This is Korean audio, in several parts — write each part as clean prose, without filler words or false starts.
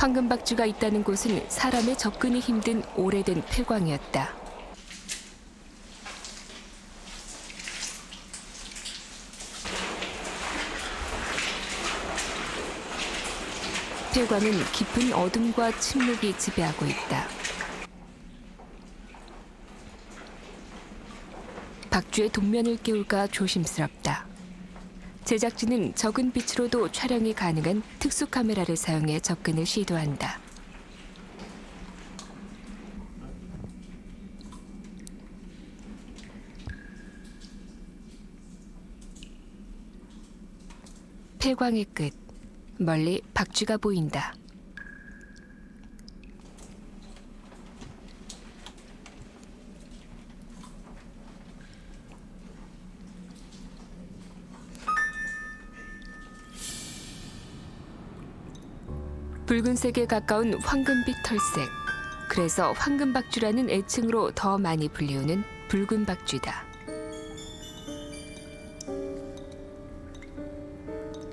황금박쥐가 있다는 곳은 사람의 접근이 힘든 오래된 폐광이었다. 폐광은 깊은 어둠과 침묵이 지배하고 있다. 박쥐의 동면을 깨울까 조심스럽다. 제작진은 적은 빛으로도 촬영이 가능한 특수 카메라를 사용해 접근을 시도한다. 폐광의 끝, 멀리 박쥐가 보인다. 붉은색에 가까운 황금빛 털색. 그래서 황금박쥐라는 애칭으로 더 많이 불리우는 붉은 박쥐다.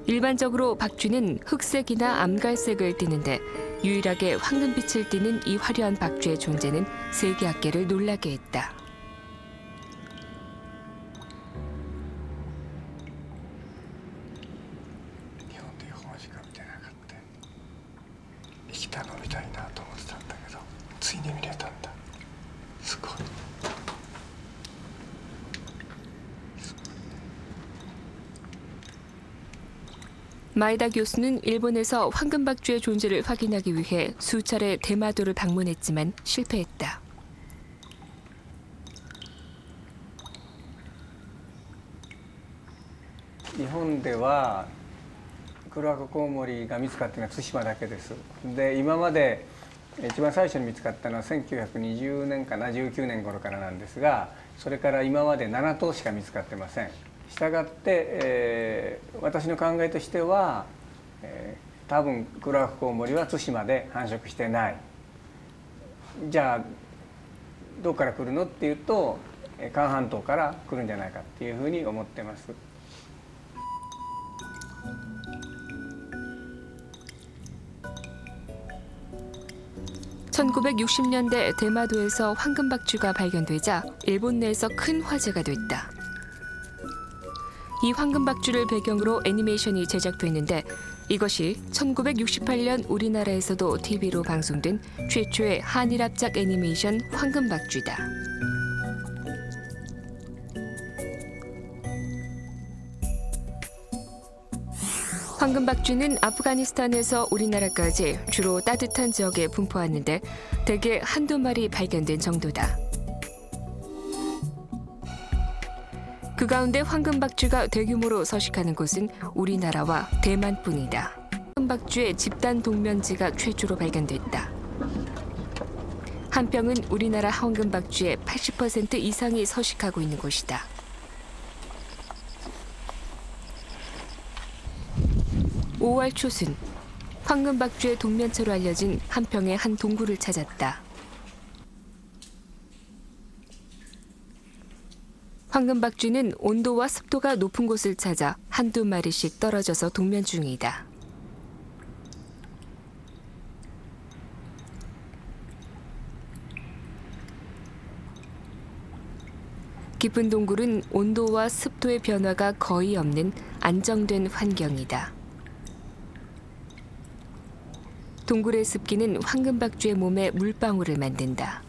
일반적으로 박쥐는 흑색이나 암갈색을 띠는데 유일하게 황금빛을 띠는 이 화려한 박쥐의 존재는 세계학계를 놀라게 했다. 生きたのみたいなと思ってたんだけど、ついに見れたんだ。すごい。 마에다 교수는 일본에서 황금박쥐의 존재를 확인하기 위해 수차례 대마도를 방문했지만 실패했다. 일본では黒赤コウモリが見つかったのは対馬だけです。で、今まで一番最初に見つかったのは1920年かな、19年頃からなんですが、それから今まで7頭しか見つかってません。したがって、私の考えとしては、多分黒赤コウモリは対馬で繁殖してない。じゃあどこから来るのっていうと、韓半島から来るんじゃないかっていうふうに思ってます。 1960년대 대마도에서 황금박쥐가 발견되자 일본 내에서 큰 화제가 됐다. 이 황금박쥐를 배경으로 애니메이션이 제작됐는데 이것이 1968년 우리나라에서도 TV로 방송된 최초의 한일 합작 애니메이션 황금박쥐다. 황금박쥐는 아프가니스탄에서 우리나라까지 주로 따뜻한 지역에 분포하는데 대개 한두 마리 발견된 정도다. 그 가운데 황금박쥐가 대규모로 서식하는 곳은 우리나라와 대만뿐이다. 황금박쥐의 집단 동면지가 최초로 발견됐다. 한평은 우리나라 황금박쥐의 80% 이상이 서식하고 있는 곳이다. 5월 초순, 황금박쥐의 동면체로 알려진 한평의 한 동굴을 찾았다. 황금박쥐는 온도와 습도가 높은 곳을 찾아 한두 마리씩 떨어져서 동면 중이다. 깊은 동굴은 온도와 습도의 변화가 거의 없는 안정된 환경이다. 동굴의 습기는 황금박쥐의 몸에 물방울을 만든다.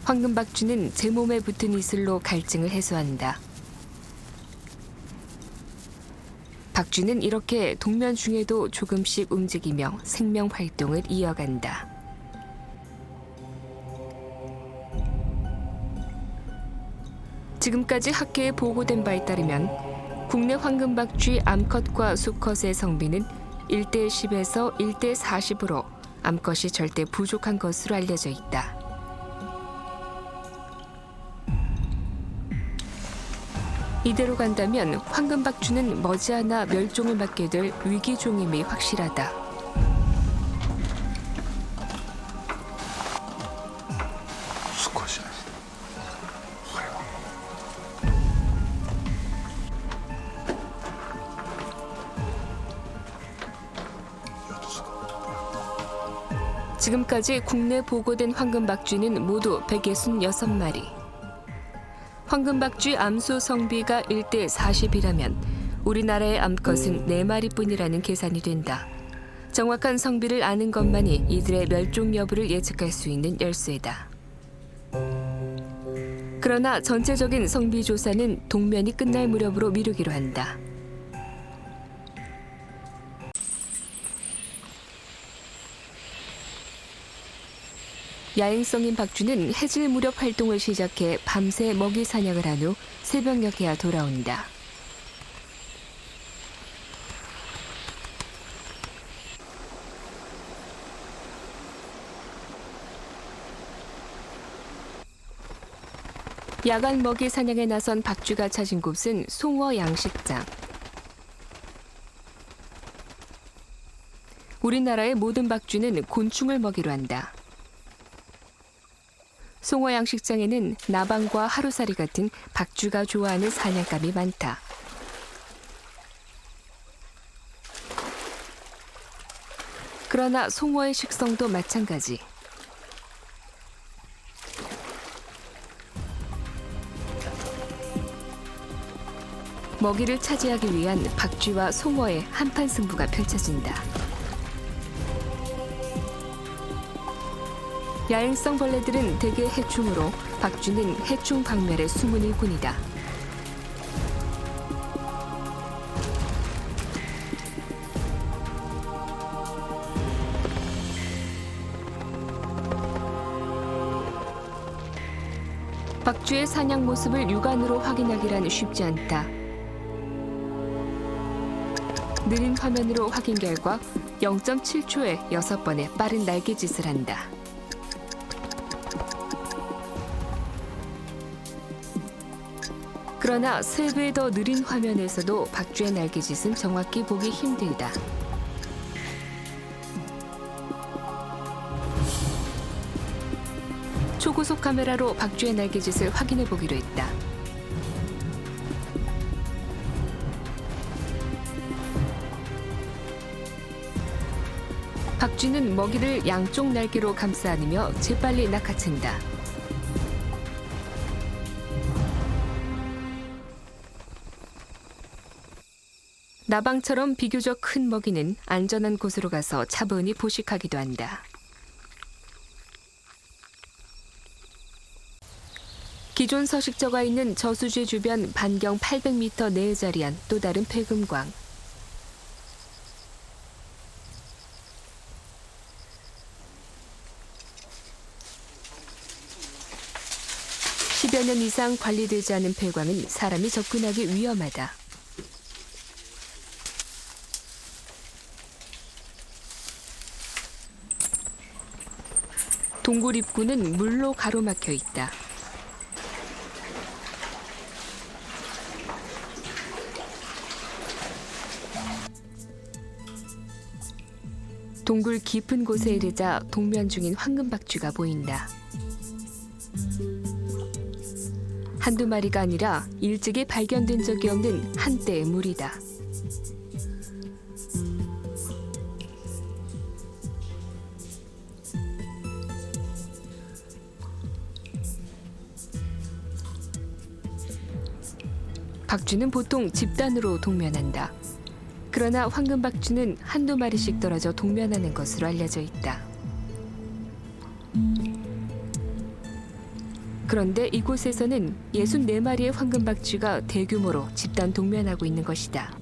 황금박쥐는 제 몸에 붙은 이슬로 갈증을 해소한다. 박쥐는 이렇게 동면 중에도 조금씩 움직이며 생명 활동을 이어간다. 지금까지 학계에 보고된 바에 따르면 국내 황금박쥐 암컷과 수컷의 성비는 1대 10에서 1대 40으로 암컷이 절대 부족한 것으로 알려져 있다. 이대로 간다면 황금박쥐는 머지않아 멸종을 맞게 될 위기종임이 확실하다. 지금까지 국내 보고된 황금박쥐는 모두 166마리. 황금박쥐 암수 성비가 1대 40이라면 우리나라의 암컷은 4마리뿐이라는 계산이 된다. 정확한 성비를 아는 것만이 이들의 멸종 여부를 예측할 수 있는 열쇠다. 그러나 전체적인 성비 조사는 동면이 끝날 무렵으로 미루기로 한다. 야행성인 박쥐는 해질 무렵 활동을 시작해 밤새 먹이 사냥을 한 후 새벽녘에야 돌아온다. 야간 먹이 사냥에 나선 박쥐가 찾은 곳은 송어 양식장. 우리나라의 모든 박쥐는 곤충을 먹이로 한다. 송어 양식장에는 나방과 하루살이 같은 박쥐가 좋아하는 사냥감이 많다. 그러나 송어의 식성도 마찬가지. 먹이를 차지하기 위한 박쥐와 송어의 한판 승부가 펼쳐진다. 야행성 벌레들은 대개 해충으로 박쥐는 해충 박멸의 숨은 일꾼이다. 박쥐의 사냥 모습을 육안으로 확인하기란 쉽지 않다. 느린 화면으로 확인 결과 0.7초에 6번의 빠른 날개짓을 한다. 그러나 3배 더 느린 화면에서도 박쥐의 날개짓은 정확히 보기 힘들다. 초고속 카메라로 박쥐의 날개짓을 확인해 보기로 했다. 박쥐는 먹이를 양쪽 날개로 감싸 안으며 재빨리 낚아챈다. 나방처럼 비교적 큰 먹이는 안전한 곳으로 가서 차분히 포식하기도 한다. 기존 서식처가 있는 저수지 주변 반경 800m 내에 자리한 또 다른 폐금광. (10여 년) 이상 관리되지 않은 폐광은 사람이 접근하기 위험하다. 동굴 입구는 물로 가로막혀 있다. 동굴 깊은 곳에 이르자 동면 중인 황금박쥐가 보인다. 한두 마리가 아니라 일찍이 발견된 적이 없는 한때의 무리다. 박쥐는 보통 집단으로 동면한다. 그러나 황금박쥐는 한두 마리씩 떨어져 동면하는 것으로 알려져 있다. 그런데 이곳에서는 64마리의 황금박쥐가 대규모로 집단 동면하고 있는 것이다.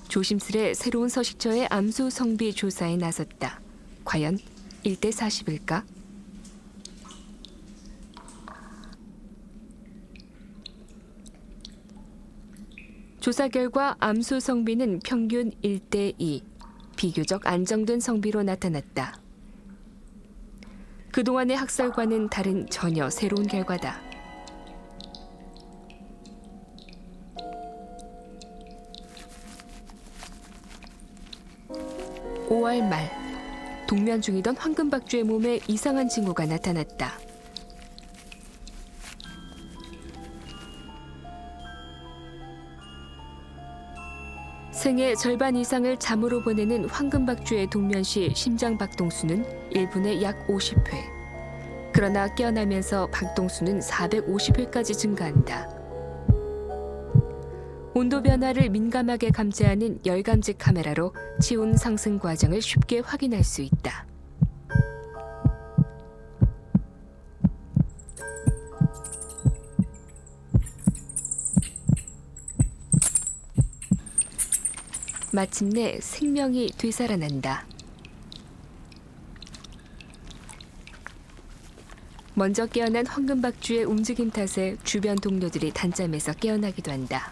조심스레 새로운 서식처의 암수 성비 조사에 나섰다. 과연 1대 40일까? 조사 결과 암수 성비는 평균 1대 2, 비교적 안정된 성비로 나타났다. 그동안의 학설과는 다른 전혀 새로운 결과다. 5월 말, 동면 중이던 황금박쥐의 몸에 이상한 징후가 나타났다. 생애 절반 이상을 잠으로 보내는 황금박쥐의 동면시 심장 박동수는 1분에 약 50회. 그러나 깨어나면서 박동수는 450회까지 증가한다. 온도 변화를 민감하게 감지하는 열감지 카메라로 체온 상승 과정을 쉽게 확인할 수 있다. 마침내 생명이 되살아난다. 먼저 깨어난 황금박쥐의 움직임 탓에 주변 동료들이 단잠에서 깨어나기도 한다.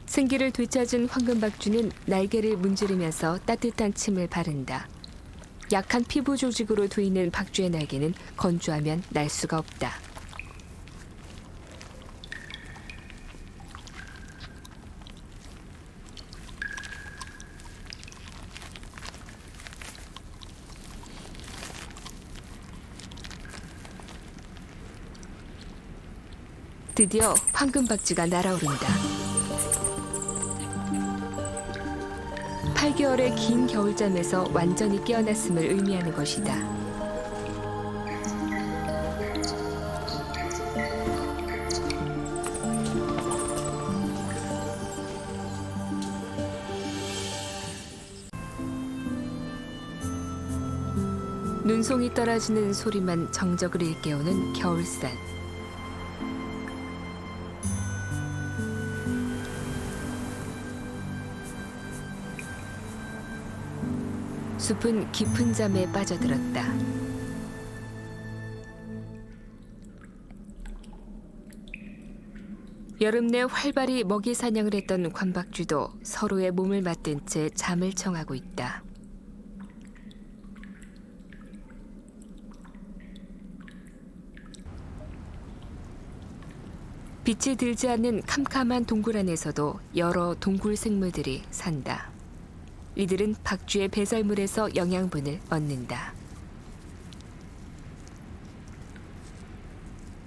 생기를 되찾은 황금박쥐는 날개를 문지르면서 따뜻한 침을 바른다. 약한 피부 조직으로 돼 있는 박쥐의 날개는 건조하면 날 수가 없다. 드디어 황금박쥐가 날아오른다. 8개월의 긴 겨울잠에서 완전히 깨어났음을 의미하는 것이다. 눈송이 떨어지는 소리만 정적을 일깨우는 겨울산. 숲은 깊은 잠에 빠져들었다. 여름 내 활발히 먹이 사냥을 했던 관박쥐도 서로의 몸을 맞댄 채 잠을 청하고 있다. 빛이 들지 않는 캄캄한 동굴 안에서도 여러 동굴 생물들이 산다. 이들은 박쥐의 배설물에서 영양분을 얻는다.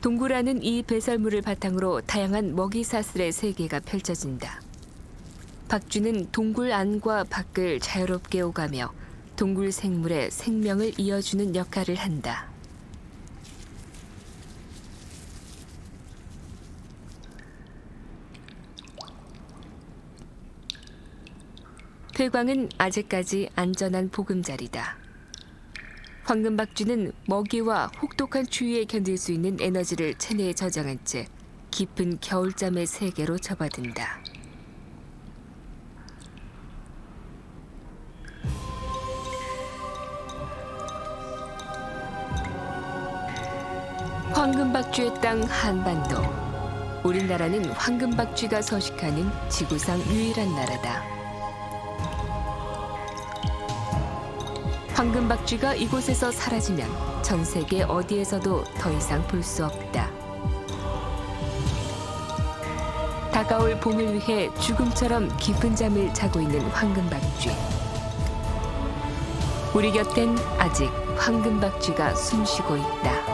동굴 안은 이 배설물을 바탕으로 다양한 먹이 사슬의 세계가 펼쳐진다. 박쥐는 동굴 안과 밖을 자유롭게 오가며 동굴 생물의 생명을 이어주는 역할을 한다. 폐광은 아직까지 안전한 보금자리다. 황금박쥐는 먹이와 혹독한 추위에 견딜 수 있는 에너지를 체내에 저장한 채 깊은 겨울잠의 세계로 접어든다. 황금박쥐의 땅 한반도. 우리나라는 황금박쥐가 서식하는 지구상 유일한 나라다. 황금박쥐가 이곳에서 사라지면 전 세계 어디에서도 더 이상 볼 수 없다. 다가올 봄을 위해 죽음처럼 깊은 잠을 자고 있는 황금박쥐. 우리 곁엔 아직 황금박쥐가 숨쉬고 있다.